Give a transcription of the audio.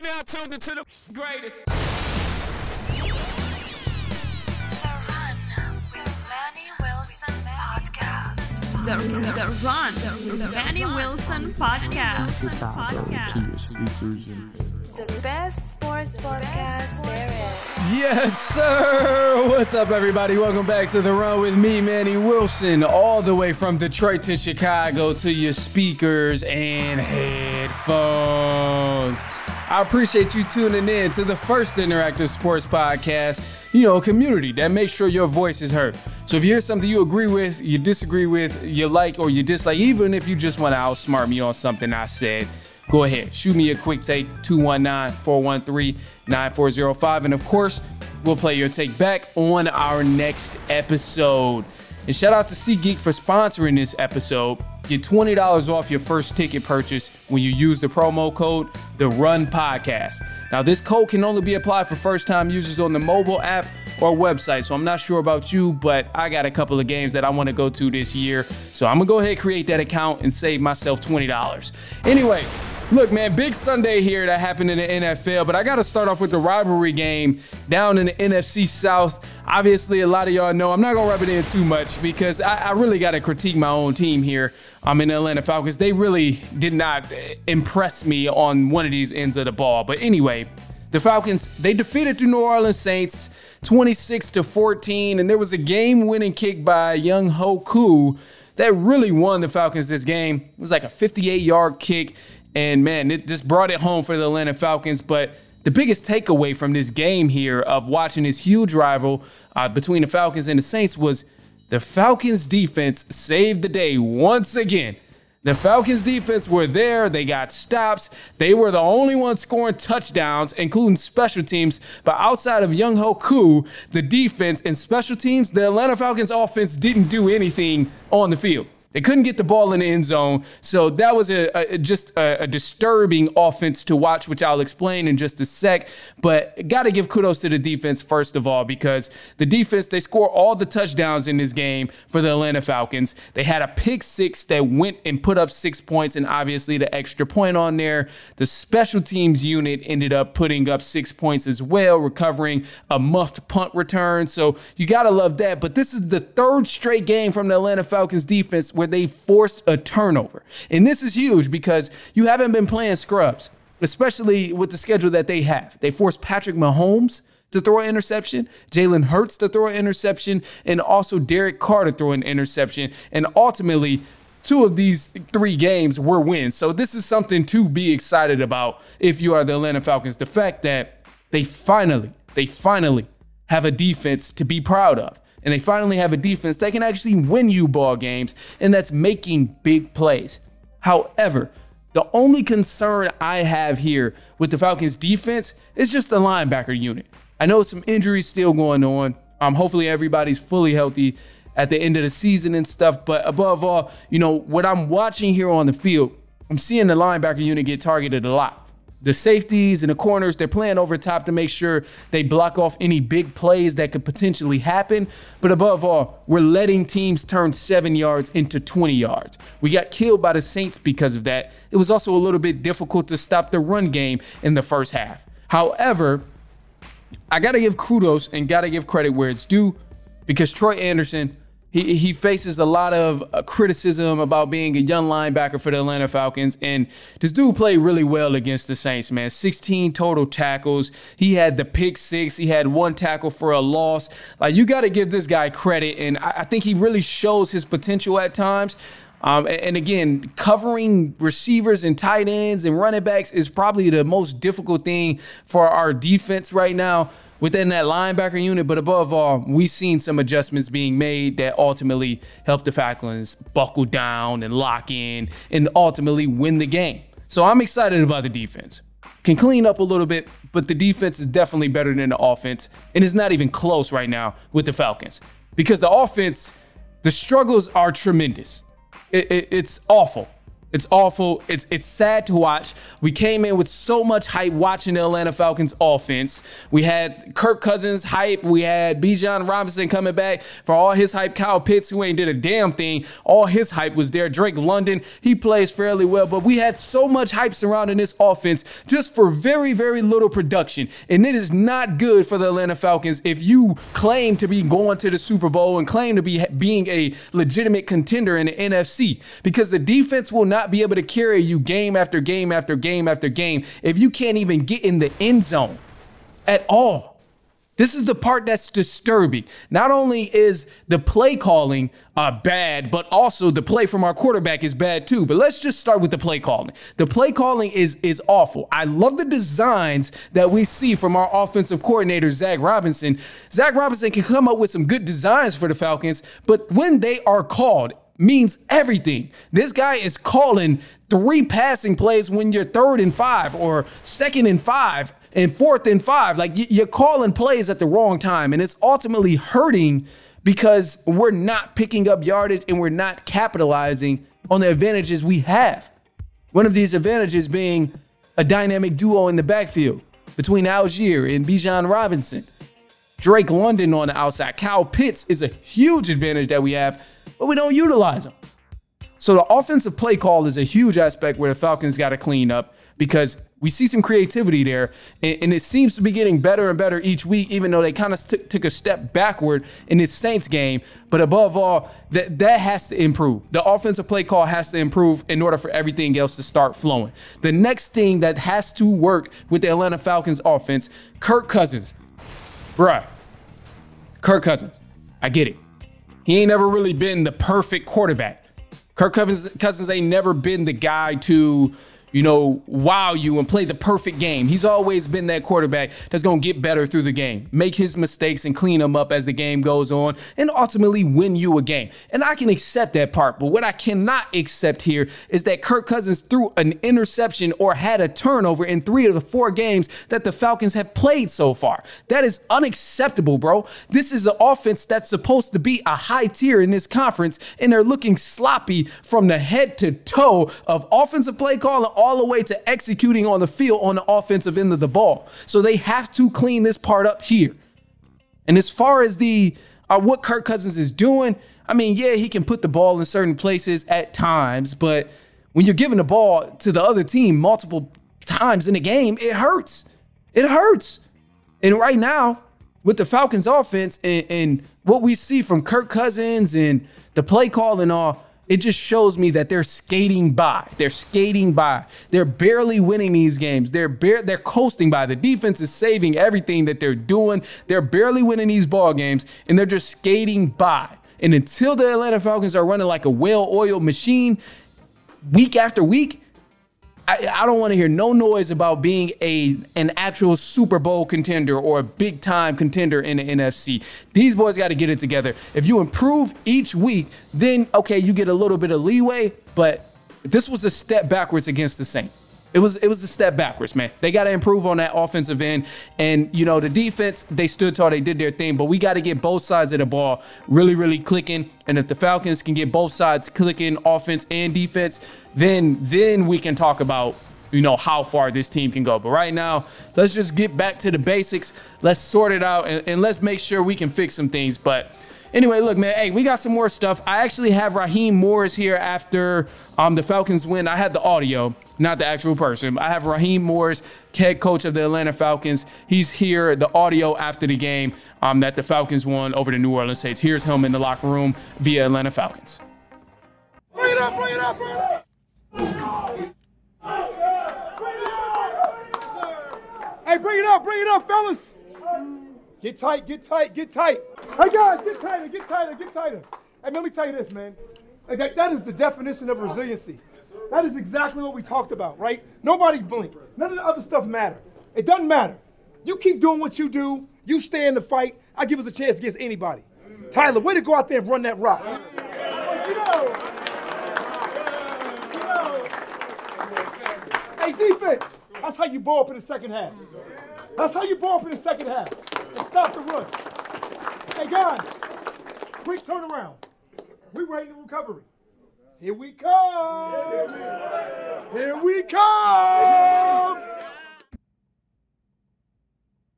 Now tuned into the greatest. The Manny Wilson podcast. The best sports podcast there is. Yes, sir. What's up, everybody? Welcome back to The Run with me, Manny Wilson, all the way from Detroit to Chicago to your speakers and headphones. I appreciate you tuning in to the first interactive sports podcast, community that makes sure your voice is heard. So if you hear something you agree with, you disagree with, you like or you dislike, even if you just want to outsmart me on something I said, go ahead, shoot me a quick take, 219-413-9405. And of course, we'll play your take back on our next episode. And shout out to SeatGeek for sponsoring this episode. Get $20 off your first ticket purchase when you use the promo code The Run Podcast. Now, this code can only be applied for first-time users on the mobile app or website. So I'm not sure about you, but I got a couple of games that I want to go to this year. So I'm going to go ahead and create that account and save myself $20. Anyway, look, man, big Sunday here that happened in the NFL, but I got to start off with the rivalry game down in the NFC South. Obviously, a lot of y'all know I'm not going to rub it in too much because I really got to critique my own team here. I'm in the Atlanta Falcons. They really did not impress me on one of these ends of the ball. But anyway, the Falcons, they defeated the New Orleans Saints 26-14, and there was a game-winning kick by Young Ho Koo that really won the Falcons this game. It was like a 58-yard kick. And man, this brought it home for the Atlanta Falcons. But the biggest takeaway from this game here of watching this huge rival between the Falcons and the Saints was the Falcons defense saved the day once again. The Falcons defense were there. They got stops. They were the only ones scoring touchdowns, including special teams. But outside of Young Ho Koo, the defense and special teams, the Atlanta Falcons offense didn't do anything on the field. They couldn't get the ball in the end zone. So that was just a disturbing offense to watch, which I'll explain in just a sec. But got to give kudos to the defense, first of all, because the defense, they scored all the touchdowns in this game for the Atlanta Falcons. They had a pick six that went and put up 6 points, and obviously the extra point on there. The special teams unit ended up putting up 6 points as well, recovering a muffed punt return. So you got to love that. But this is the third straight game from the Atlanta Falcons defense where they forced a turnover. And this is huge because you haven't been playing scrubs, especially with the schedule that they have. They forced Patrick Mahomes to throw an interception, Jalen Hurts to throw an interception, and also Derek Carr to throw an interception. And ultimately, 2 of these 3 games were wins. So this is something to be excited about if you are the Atlanta Falcons. The fact that they finally have a defense to be proud of. And they finally have a defense that can actually win you ball games, and that's making big plays. However, the only concern I have here with the Falcons defense is just the linebacker unit. I know some injuries still going on. Hopefully everybody's fully healthy at the end of the season and stuff. But above all, what I'm watching here on the field, I'm seeing the linebacker unit get targeted a lot. The safeties and the corners, they're playing over top to make sure they block off any big plays that could potentially happen. But above all, we're letting teams turn 7 yards into 20 yards. We got killed by the Saints because of that. It was also a little bit difficult to stop the run game in the first half. However, I got to give kudos and got to give credit where it's due because Troy Anderson, he faces a lot of criticism about being a young linebacker for the Atlanta Falcons. And this dude played really well against the Saints, man. 16 total tackles. He had the pick six. He had 1 tackle for a loss. Like, you got to give this guy credit. And I think he really shows his potential at times. And again, covering receivers and tight ends and running backs is probably the most difficult thing for our defense right now within that linebacker unit. But above all, we've seen some adjustments being made that ultimately help the Falcons buckle down and lock in and ultimately win the game. So I'm excited about the defense. Can clean up a little bit, but the defense is definitely better than the offense. And it's not even close right now with the Falcons because the offense, the struggles are tremendous. It's awful. It's awful. It's sad to watch. We came in with so much hype watching the Atlanta Falcons offense. We had Kirk Cousins hype. We had Bijan Robinson coming back for all his hype. Kyle Pitts, who ain't did a damn thing. All his hype was there. Drake London, he plays fairly well. But we had so much hype surrounding this offense just for very, very little production. And it is not good for the Atlanta Falcons if you claim to be going to the Super Bowl and claim to be being a legitimate contender in the NFC, because the defense will not be able to carry you game after game after game after game if you can't even get in the end zone at all. This is the part that's disturbing. Not only is the play calling bad, but also the play from our quarterback is bad too. But let's just start with the play calling. The play calling is awful. I love the designs that we see from our offensive coordinator, Zach Robinson. Zach Robinson can come up with some good designs for the Falcons, but when they are called, means everything. This guy is calling 3 passing plays when you're 3rd and 5 or 2nd and 5 and 4th and 5. Like, you're calling plays at the wrong time, and it's ultimately hurting because we're not picking up yardage and we're not capitalizing on the advantages we have. One of these advantages being a dynamic duo in the backfield between Algier and Bijan Robinson. Drake London on the outside. Kyle Pitts is a huge advantage that we have, but we don't utilize them. So the offensive play call is a huge aspect where the Falcons got to clean up, because we see some creativity there, and it seems to be getting better and better each week, even though they kind of took a step backward in this Saints game. But above all, that has to improve. The offensive play call has to improve in order for everything else to start flowing. The next thing that has to work with the Atlanta Falcons offense, Kirk Cousins. Bruh, Kirk Cousins, I get it. He ain't never really been the perfect quarterback. Kirk Cousins ain't never been the guy to, wow you and play the perfect game. He's always been that quarterback that's going to get better through the game, make his mistakes and clean them up as the game goes on, and ultimately win you a game. And I can accept that part, but what I cannot accept here is that Kirk Cousins threw an interception or had a turnover in 3 of the 4 games that the Falcons have played so far. That is unacceptable, bro. This is an offense that's supposed to be a high tier in this conference, and they're looking sloppy from the head to toe of offensive play calling all the way to executing on the field on the offensive end of the ball. So they have to clean this part up here. And as far as the what Kirk Cousins is doing, I mean, yeah, he can put the ball in certain places at times, but when you're giving the ball to the other team multiple times in a game, it hurts. It hurts. And right now, with the Falcons offense and what we see from Kirk Cousins and the play call and all, it just shows me that they're skating by. They're skating by. They're barely winning these games. They're coasting by. The defense is saving everything that they're doing. They're barely winning these ball games, and they're just skating by. And until the Atlanta Falcons are running like a well-oiled machine week after week, I don't want to hear no noise about being an actual Super Bowl contender or a big-time contender in the NFC. These boys got to get it together. If you improve each week, then, okay, you get a little bit of leeway, but this was a step backwards against the Saints. It was a step backwards, man. They got to improve on that offensive end. And, the defense, they stood tall. They did their thing. But we got to get both sides of the ball really, really clicking. And if the Falcons can get both sides clicking, offense and defense, then we can talk about, how far this team can go. But right now, let's just get back to the basics. Let's sort it out, and let's make sure we can fix some things. But anyway, look, man, hey, we got some more stuff. I actually have Raheem Morris here after the Falcons win. I had the audio, not the actual person. I have Raheem Morris, head coach of the Atlanta Falcons. He's here, the audio after the game that the Falcons won over the New Orleans Saints. Here's him in the locker room via Atlanta Falcons. Bring it up, bring it up, bring it up. Hey, bring it up, fellas. Get tight, get tight, get tight. Hey, guys, get tighter, get tighter, get tighter. Hey, let me tell you this, man. That is the definition of resiliency. That is exactly what we talked about, right? Nobody blink. None of the other stuff matter. It doesn't matter. You keep doing what you do. You stay in the fight. I give us a chance against anybody. Tyler, way to go out there and run that rock. Hey, defense. That's how you ball up in the second half. That's how you ball up in the second half. And stop the run. Hey, guys, quick turnaround. We're ready to recovery. Here we come. Here we come.